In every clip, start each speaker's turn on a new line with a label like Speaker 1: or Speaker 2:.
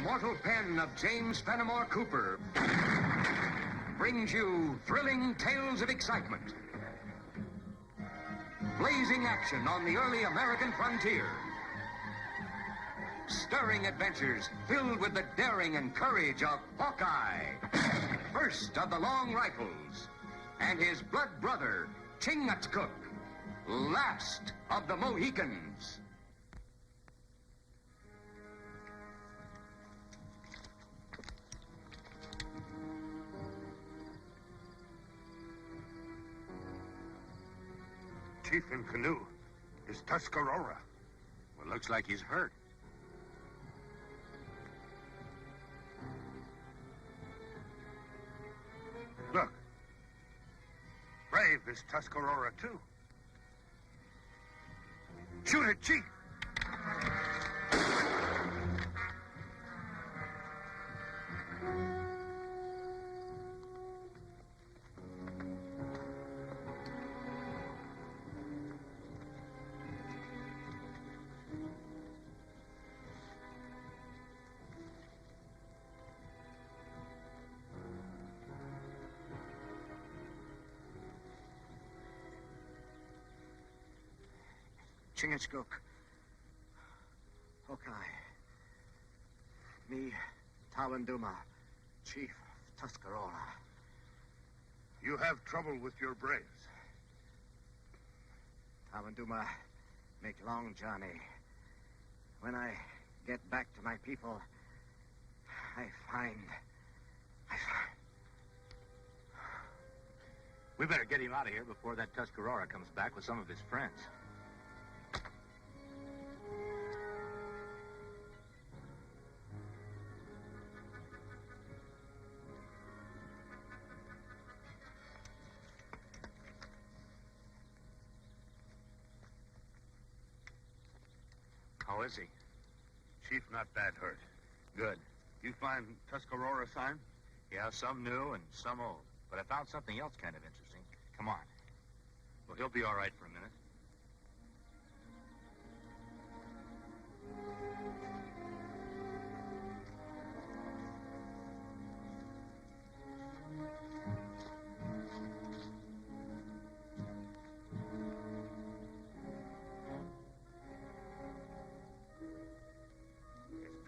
Speaker 1: immortal pen of James Fenimore Cooper brings you thrilling tales of excitement, blazing action on the early American frontier, stirring adventures filled with the daring and courage of Hawkeye, first of the Long Rifles, and his blood brother, Chingachgook, last of the Mohicans.
Speaker 2: Chief in canoe is Tuscarora.
Speaker 3: Well, looks like he's hurt.
Speaker 2: Look. Brave is Tuscarora, too. Shoot it, Chief!
Speaker 4: Chingachgook. Hawkeye. Me, Tawanduma, Chief of Tuscarora.
Speaker 2: You have trouble with your braves.
Speaker 4: Tawanduma make long journey. When I get back to my people, I find...
Speaker 3: We better get him out of here before that Tuscarora comes back with some of his friends. How is he?
Speaker 2: Chief not bad hurt.
Speaker 3: Good.
Speaker 2: You find Tuscarora sign?
Speaker 3: Yeah, some new and some old. But I found something else kind of interesting. Come on. Well, he'll be all right for a minute.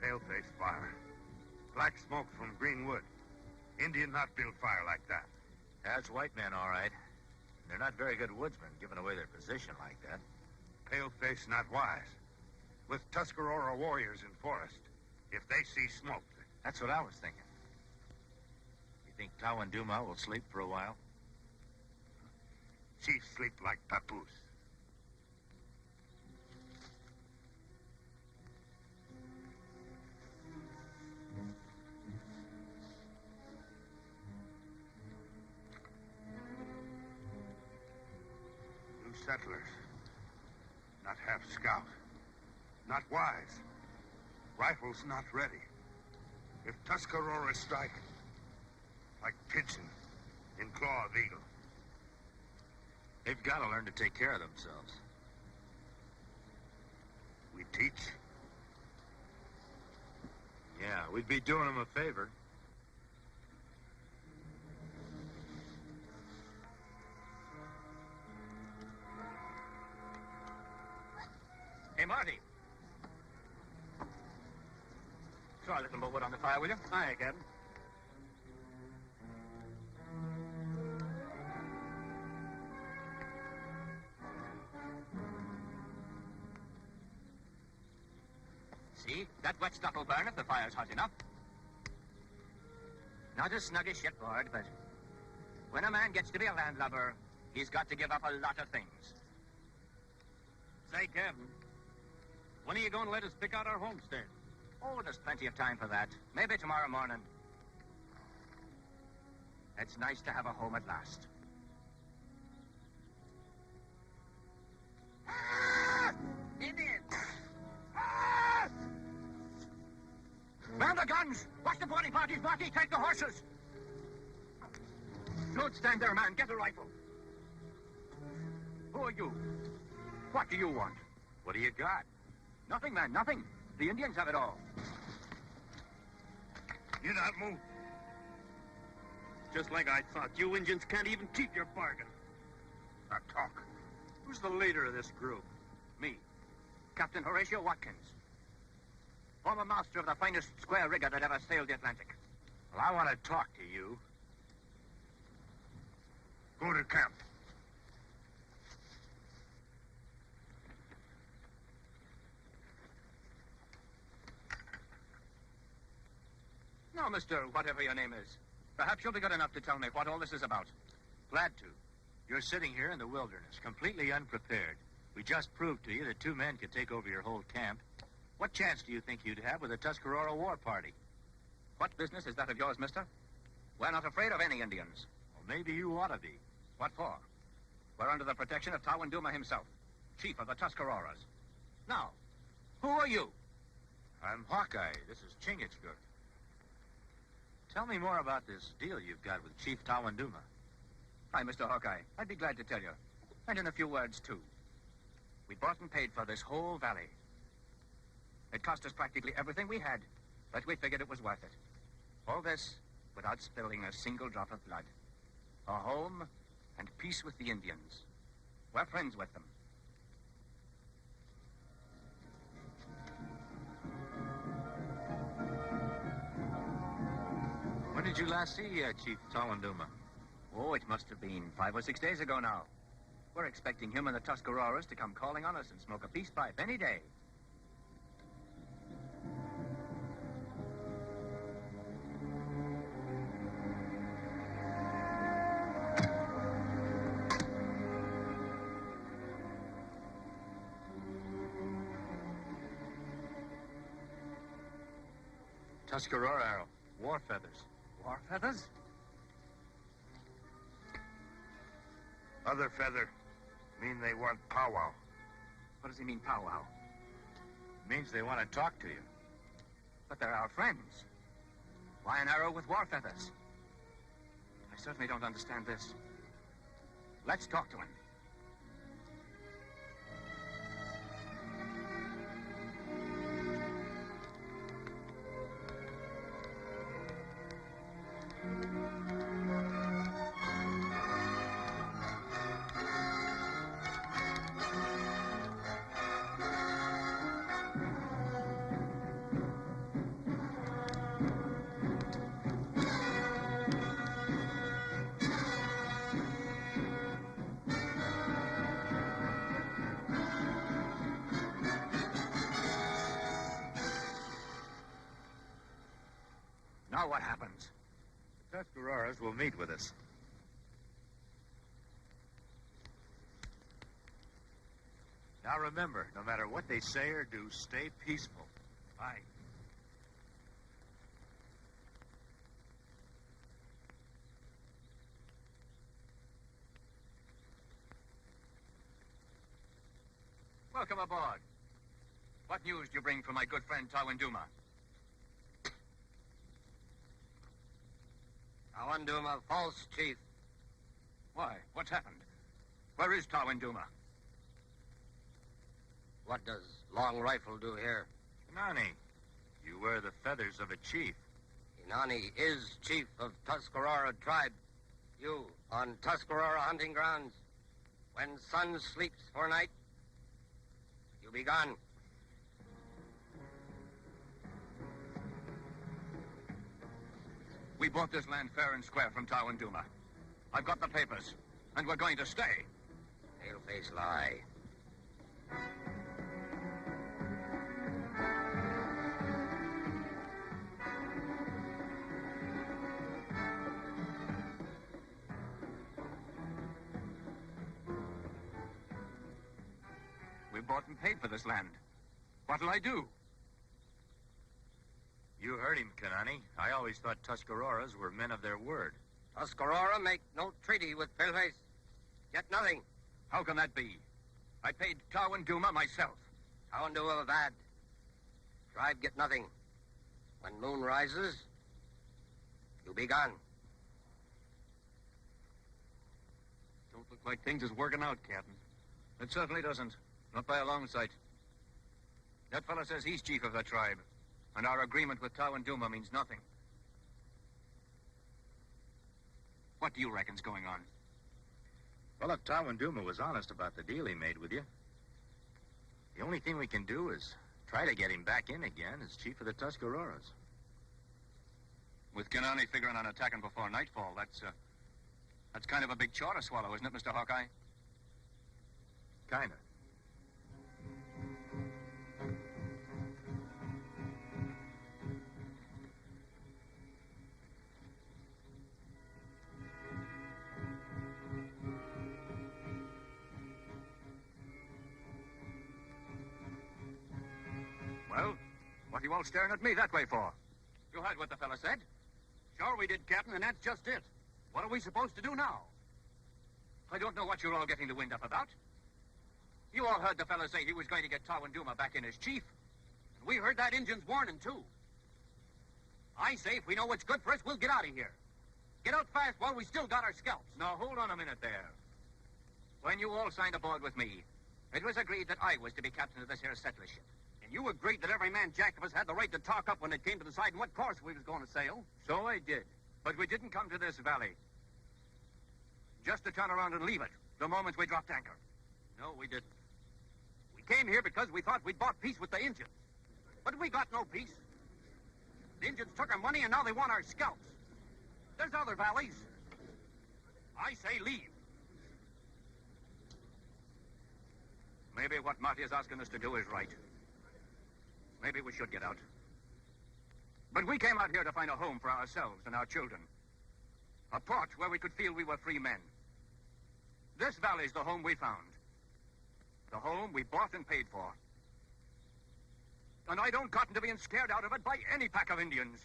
Speaker 2: Pale-face fire. Black smoke from green wood. Indian not build fire like that.
Speaker 3: That's white men, all right. They're not very good woodsmen, giving away their position like that.
Speaker 2: Pale-face not wise. With Tuscarora warriors in forest, if they see smoke...
Speaker 3: That's what I was thinking. You think Tawanduma will sleep for a while?
Speaker 2: Chief sleep like papoose. Settlers. Not half scout. Not wise. Rifles not ready. If Tuscarora strike, like pigeon in claw of eagle.
Speaker 3: They've got to learn to take care of themselves.
Speaker 2: We teach?
Speaker 3: Yeah, we'd be doing them a favor. Hey, Marty. Throw a little more wood on the fire, will you?
Speaker 4: Aye, Captain.
Speaker 3: See? That wet stuff will burn if the fire's hot enough. Not as snug as shipboard, but when a man gets to be a landlubber, he's got to give up a lot of things.
Speaker 5: Say, Captain, when are you going to let us pick out our homestead?
Speaker 3: Oh, there's plenty of time for that. Maybe tomorrow morning. It's nice to have a home at last. Indians! Man the guns! Watch the boarding parties, Marty! Take the horses! Don't stand there, man. Get a rifle. Who are you? What do you want? What do you got? Nothing, man, nothing. The Indians have it all.
Speaker 2: You not move.
Speaker 5: Just like I thought. You Indians can't even keep your bargain.
Speaker 2: Now talk.
Speaker 3: Who's the leader of this group?
Speaker 5: Me, Captain Horatio Watkins. Former master of the finest square rigger that ever sailed the Atlantic.
Speaker 3: Well, I want to talk to you.
Speaker 2: Go to camp.
Speaker 5: Now, Mr. Whatever your name is, perhaps you'll be good enough to tell me what all this is about.
Speaker 3: Glad to. You're sitting here in the wilderness, completely unprepared. We just proved to you that 2 men could take over your whole camp. What chance do you think you'd have with a Tuscarora war party?
Speaker 5: What business is that of yours, mister? We're not afraid of any Indians.
Speaker 3: Well, maybe you ought to be.
Speaker 5: What for? We're under the protection of Tawanduma himself, chief of the Tuscaroras. Now, who are you?
Speaker 3: I'm Hawkeye. This is Chingachgook. Tell me more about this deal you've got with Chief Tawanduma.
Speaker 5: Hi, Mr. Hawkeye. I'd be glad to tell you. And in a few words, too. We bought and paid for this whole valley. It cost us practically everything we had, but we figured it was worth it. All this without spilling a single drop of blood. A home and peace with the Indians. We're friends with them.
Speaker 3: When did you last see Chief Tawanduma?
Speaker 5: Oh, it must have been 5 or 6 days ago now. We're expecting him and the Tuscaroras to come calling on us and smoke a peace pipe any day.
Speaker 3: Tuscarora arrow. War feathers.
Speaker 5: War feathers?
Speaker 2: Other feather mean they want powwow.
Speaker 5: What does he mean, powwow?
Speaker 3: Means they want to talk to you.
Speaker 5: But they're our friends. Why an arrow with war feathers? I certainly don't understand this. Let's talk to him. Now what happens?
Speaker 3: The Tuscaroras will meet with us. Now remember, no matter what they say or do, stay peaceful.
Speaker 5: Aye. Welcome aboard. What news do you bring from my good friend Tawanduma?
Speaker 4: Tawanduma, false chief.
Speaker 5: Why? What's happened? Where is Tawanduma?
Speaker 4: What does Long Rifle do here?
Speaker 3: Nani, you wear the feathers of a chief.
Speaker 4: Inani is chief of Tuscarora tribe. You, on Tuscarora hunting grounds. When sun sleeps for night, you be gone.
Speaker 5: We bought this land fair and square from Tawanduma. I've got the papers, and we're going to stay.
Speaker 4: Pale-faced lie.
Speaker 5: We bought and paid for this land. What'll I do?
Speaker 3: You heard him, Kanani. I always thought Tuscaroras were men of their word.
Speaker 4: Tuscarora make no treaty with Paleface. Get nothing.
Speaker 5: How can that be? I paid Tawanduma myself.
Speaker 4: Tawanduma bad. Tribe get nothing. When moon rises, you be gone.
Speaker 5: Don't look like things is working out, Captain. It certainly doesn't. Not by a long sight. That fellow says he's chief of the tribe, and our agreement with Tawanduma means nothing. What do you reckon's going on?
Speaker 3: Well, if Tawanduma was honest about the deal he made with you, the only thing we can do is try to get him back in again as chief of the Tuscaroras.
Speaker 6: With Kanani figuring on attacking before nightfall, that's kind of a big chore to swallow, isn't it, Mr. Hawkeye?
Speaker 3: Kinda.
Speaker 5: Well, what are you all staring at me that way for?
Speaker 6: You heard what the fella said.
Speaker 5: Sure we did, Captain, and that's just it. What are we supposed to do now? I don't know what you're all getting the wind up about. You all heard the fella say he was going to get Tawanduma back in as chief. And we heard that Injun's warning, too. I say if we know what's good for us, we'll get out of here. Get out fast while we still got our scalps.
Speaker 3: Now, hold on a minute there.
Speaker 5: When you all signed aboard with me, it was agreed that I was to be captain of this here settler ship. And you agreed that every man jack of us had the right to talk up when it came to deciding what course we was going to sail. So I did. But we didn't come to this valley just to turn around and leave it the moment we dropped anchor. No, we didn't. We came here because we thought we'd bought peace with the Injuns. But we got no peace. The Injuns took our money and now they want our scalps. There's other valleys. I say leave. Maybe what Marty is asking us to do is right. Maybe we should get out. But we came out here to find a home for ourselves and our children. A port where we could feel we were free men. This valley's the home we found. The home we bought and paid for. And I don't cotton to being scared out of it by any pack of Indians.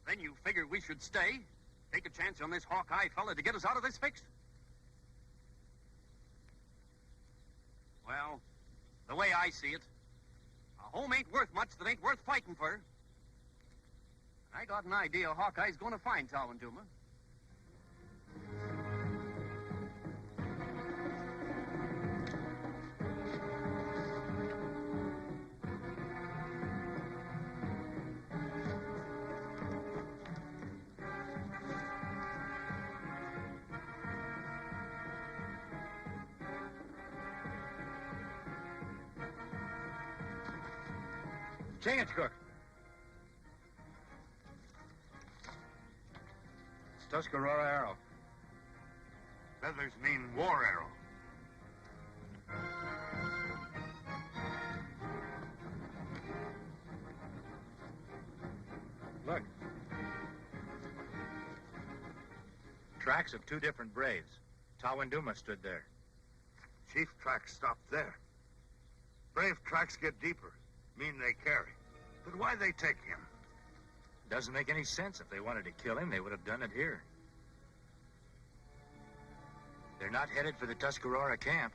Speaker 5: Then you figure we should stay? Take a chance on this Hawkeye fella to get us out of this fix? Well, the way I see it, a home ain't worth much that ain't worth fighting for. I got an idea Hawkeye's going to find Tawanduma.
Speaker 3: Change, cook. It's Tuscarora arrow.
Speaker 2: Feathers mean war arrow.
Speaker 3: Look. Tracks of two different braves. Tawanduma stood there.
Speaker 2: Chief tracks stopped there. Brave tracks get deeper. Mean they carry. But why they take him?
Speaker 3: Doesn't make any sense. If they wanted to kill him, they would have done it here. They're not headed for the Tuscarora camp.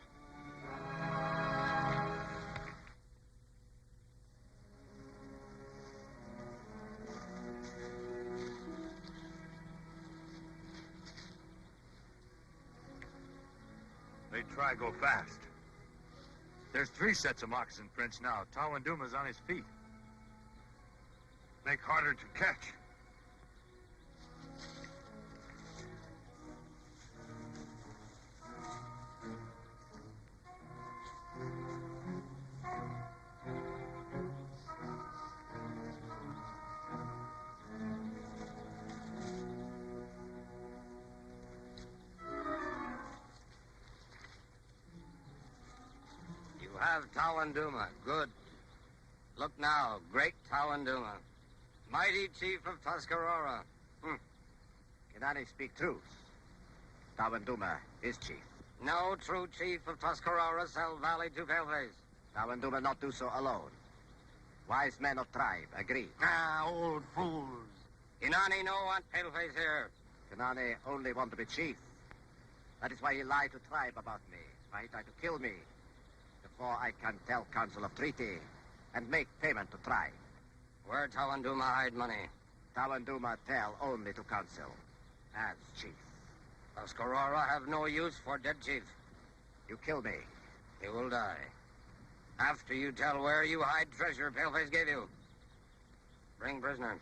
Speaker 2: They try go fast.
Speaker 3: There's 3 sets of moccasin prints now. Tawanduma's on his feet.
Speaker 2: Make harder to catch.
Speaker 4: You have Tawanduma. Good. Look now, great Tawanduma. Mighty chief of Tuscarora.
Speaker 5: Can I speak truth? Tawanduma is chief.
Speaker 4: No true chief of Tuscarora sell valley to paleface.
Speaker 5: Tawanduma not do so alone. Wise men of tribe agree.
Speaker 4: Ah, old fools. Inani no want paleface here.
Speaker 5: Kanane only want to be chief. That is why he lied to tribe about me. Why he tried to kill me. Before I can tell council of treaty and make payment to tribe.
Speaker 4: Where Tawanduma hide money?
Speaker 5: Tawanduma tell only to council as chief.
Speaker 4: Tuscarora have no use for dead chief.
Speaker 5: You kill me.
Speaker 4: He will die. After you tell where you hide treasure paleface gave you. Bring prisoner.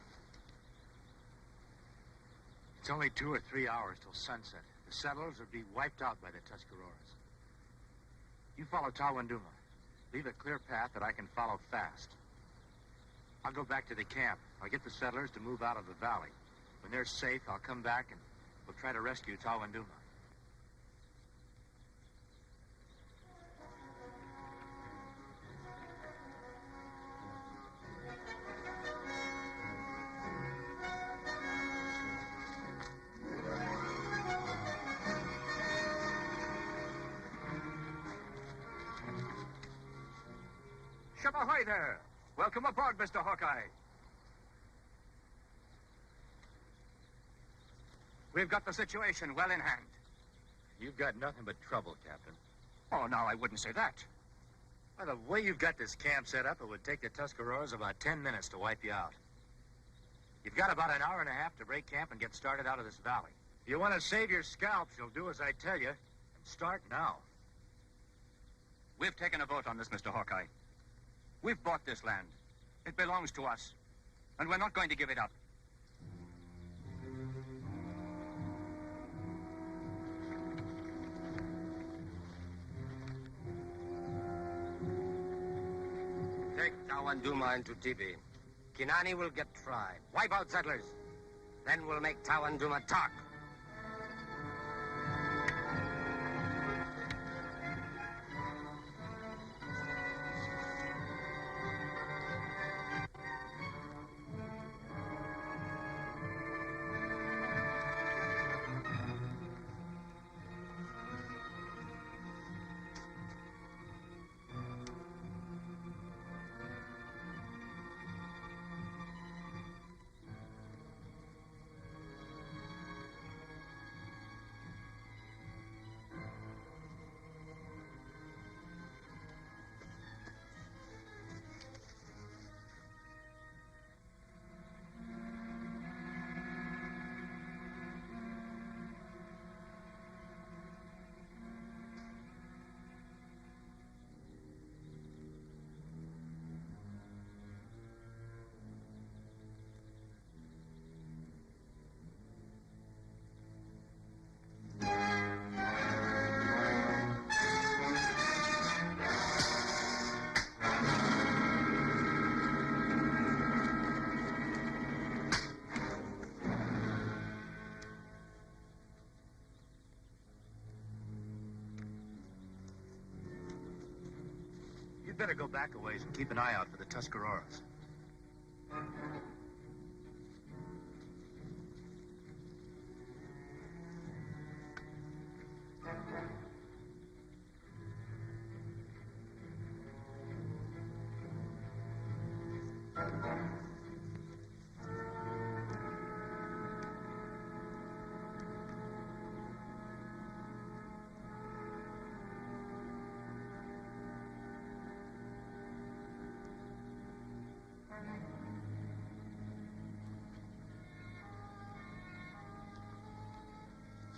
Speaker 3: It's only 2 or 3 hours till sunset. The settlers will be wiped out by the Tuscaroras. You follow Tawanduma. Leave a clear path that I can follow fast. I'll go back to the camp. I'll get the settlers to move out of the valley. When they're safe, I'll come back and we'll try to rescue Tawanduma.
Speaker 5: Ship ahoy there! Welcome aboard, Mr. Hawkeye. We've got the situation well in hand.
Speaker 3: You've got nothing but trouble, Captain.
Speaker 5: Oh, now, I wouldn't say that.
Speaker 3: By the way you've got this camp set up, it would take the Tuscaroras about 10 minutes to wipe you out. You've got about an hour and a half to break camp and get started out of this valley. If you want to save your scalps, you'll do as I tell you, and start now.
Speaker 5: We've taken a vote on this, Mr. Hawkeye. We've bought this land. It belongs to us. And we're not going to give it up.
Speaker 4: Take Tawanduma into Tibi. Kinani will get tried. Wipe out settlers. Then we'll make Tawanduma talk.
Speaker 3: You'd better go back a ways and keep an eye out for the Tuscaroras.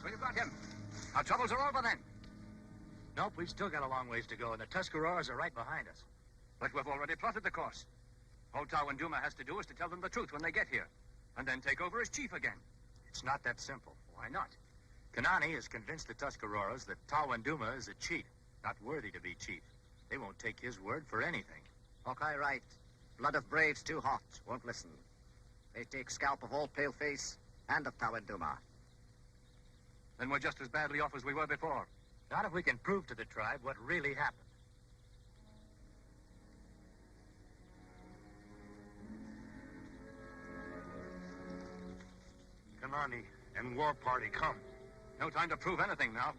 Speaker 5: So you've got him. Our troubles are over then.
Speaker 3: Nope, we've still got a long ways to go, and the Tuscaroras are right behind us.
Speaker 5: But we've already plotted the course. All Tawanduma has to do is to tell them the truth when they get here, and then take over as chief again.
Speaker 3: It's not that simple.
Speaker 5: Why not?
Speaker 3: Kanani has convinced the Tuscaroras that Tawanduma is a cheat, not worthy to be chief. They won't take his word for anything.
Speaker 7: Hawkeye right. Blood of braves too hot. Won't listen. They take scalp of all paleface and of Tawanduma.
Speaker 5: Then we're just as badly off as we were before.
Speaker 3: Not if we can prove to the tribe what really happened.
Speaker 2: Kanani and War Party, come.
Speaker 5: No time to prove anything now.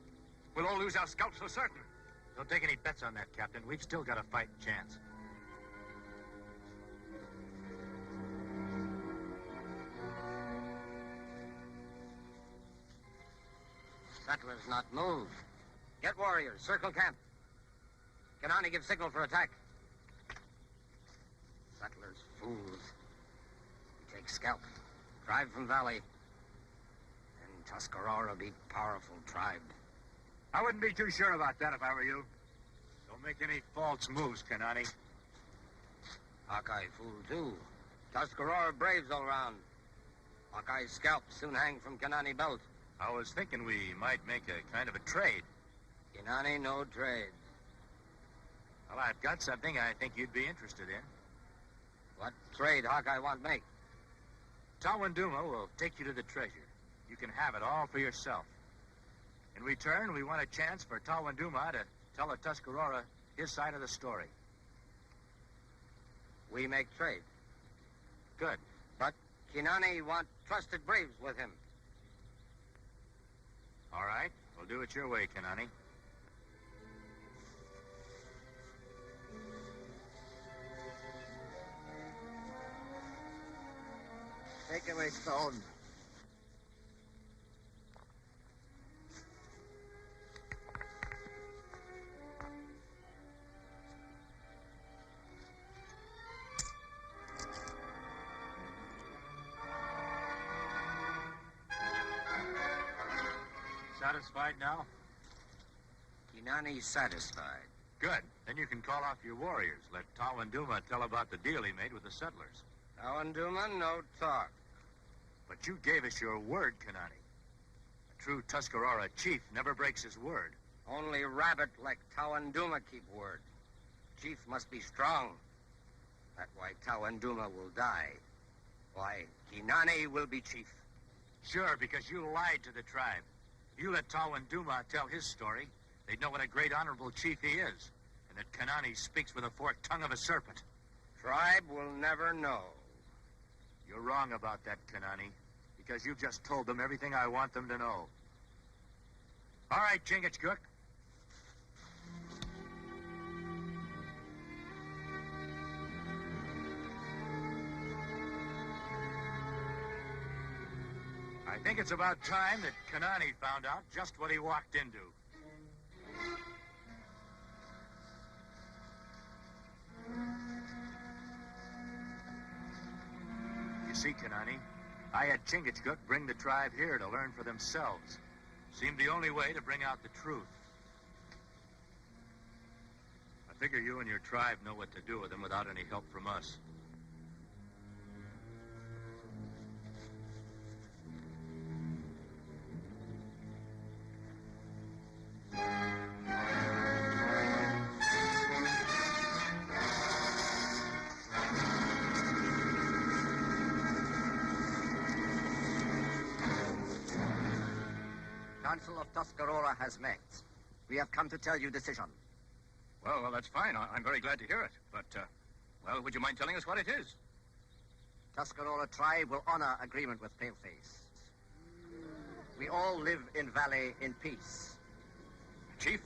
Speaker 5: We'll all lose our scalps for certain.
Speaker 3: Don't take any bets on that, Captain. We've still got a fighting chance.
Speaker 4: Settlers not move. Get warriors. Circle camp. Kanani give signal for attack. Settlers, fools. We take scalp. Drive from valley. Then Tuscarora be powerful tribe.
Speaker 5: I wouldn't be too sure about that if I were you.
Speaker 3: Don't make any false moves, Kanani.
Speaker 4: Hawkeye fool, too. Tuscarora braves all around. Hawkeye's scalp soon hang from Kanani belt.
Speaker 3: I was thinking we might make a kind of a trade.
Speaker 4: Kanani, no trade.
Speaker 3: Well, I've got something I think you'd be interested in.
Speaker 4: What trade Hawkeye want make?
Speaker 3: Tawanduma will take you to the treasure. You can have it all for yourself. In return, we want a chance for Tawanduma to tell the Tuscarora his side of the story.
Speaker 4: We make trade.
Speaker 3: Good.
Speaker 4: But Kanani want trusted braves with him.
Speaker 3: All right. We'll do it your way, Kanani.
Speaker 7: Take away stone.
Speaker 3: Satisfied now?
Speaker 4: Kanani's satisfied.
Speaker 3: Good. Then you can call off your warriors. Let Tawanduma tell about the deal he made with the settlers.
Speaker 4: Tawanduma, no talk.
Speaker 3: But you gave us your word, Kanani. A true Tuscarora chief never breaks his word.
Speaker 4: Only rabbit like Tawanduma keep word. Chief must be strong. That's why Tawanduma will die. Why, Kanani will be chief.
Speaker 3: Sure, because you lied to the tribe. If you let Tawanduma tell his story, they'd know what a great honorable chief he is, and that Kanani speaks with a forked tongue of a serpent.
Speaker 4: Tribe will never know.
Speaker 3: You're wrong about that, Kanani, because you've just told them everything I want them to know. All right, Chingachgook. I think it's about time that Kanani found out just what he walked into. You see, Kanani, I had Chingachgook bring the tribe here to learn for themselves. Seemed the only way to bring out the truth. I figure you and your tribe know what to do with them without any help from us.
Speaker 7: Council of Tuscarora has met. We have come to tell you decision.
Speaker 6: Well, that's fine. I'm very glad to hear it. But, well, would you mind telling us what it is?
Speaker 7: Tuscarora tribe will honor agreement with Paleface. We all live in Valley in peace.
Speaker 6: Chief,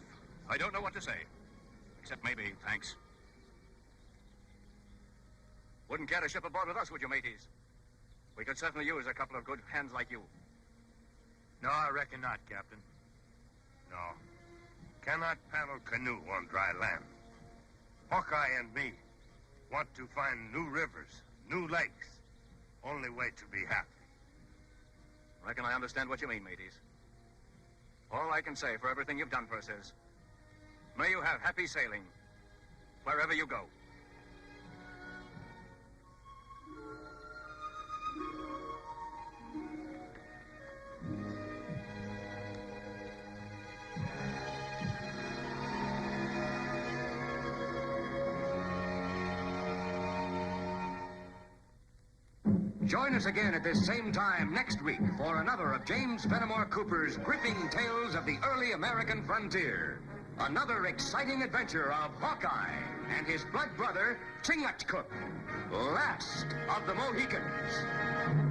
Speaker 6: I don't know what to say. Except maybe thanks. Wouldn't care to ship aboard with us, would you, mateys? We could certainly use a couple of good hands like you.
Speaker 3: No, I reckon not, Captain.
Speaker 2: No. Cannot paddle canoe on dry land. Hawkeye and me want to find new rivers, new lakes. Only way to be happy.
Speaker 6: Reckon I understand what you mean, mateys. All I can say for everything you've done for us is, may you have happy sailing wherever you go.
Speaker 1: Join us again at this same time next week for another of James Fenimore Cooper's gripping tales of the early American frontier. Another exciting adventure of Hawkeye and his blood brother, Chingachgook, last of the Mohicans.